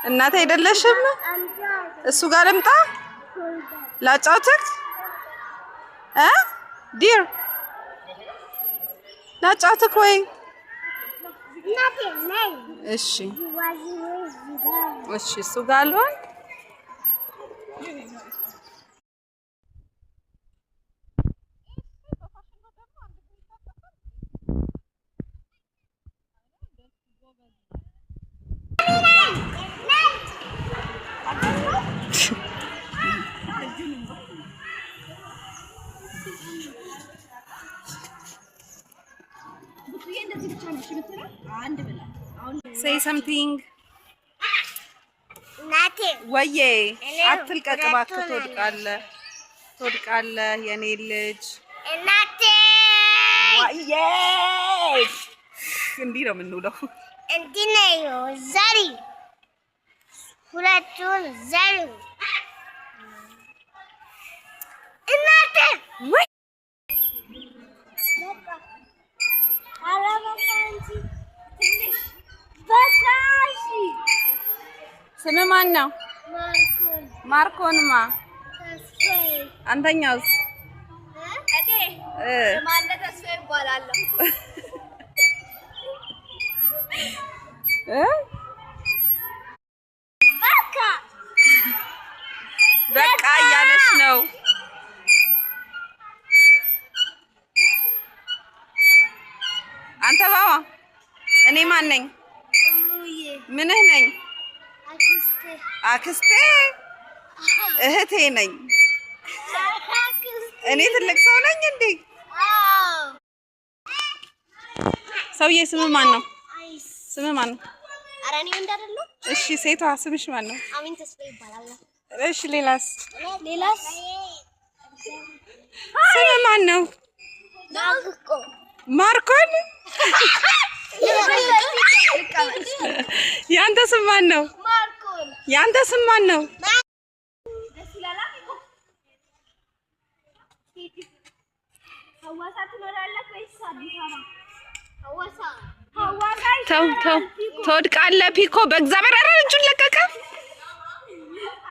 እናት አይደለሽም? እሱ ጋር ልምጣ ላጫውትክ ዲር ላጫውትክ ወይ እሺ እሺ እሱ ጋር ልሆን Say something. Nothing. ወዬ አትልቀቅ እባክህ ትወድቃለህ የኔ ልጅ Nothing. ወዬ እንዲህ ነው የምንውለው እንዲህ ነው ዘሪ ሁለቱን ዘሪ እናቴ ወይ ስምህ ማን ነው? ማርኮንማ አንተኛውስ? ማን ተስፋ ይባላል? በቃ እያለች ነው። አንተ ባባ እኔ ማን ነኝ? ምንህ ነኝ? አክስቴ እህቴ ነኝ። እኔ ትልቅ ሰው ነኝ እንዴ? ሰውዬ ስምህ ማን ነው? ስምህ ማን ነው? ኧረ እኔ ወንድ አይደለሁ። እሺ ሴቷ ስምሽ ማን ነው? አሚን ተስፋ ይባላል። እሺ ሌላስ? ስምህ ማን ነው? ማርኮን ያንተ ስም ማን ነው? ያንተ ስም ማን ነው? ተው ተው ትወድቃለህ ፒኮ በእግዚአብሔር ኧረ እጁን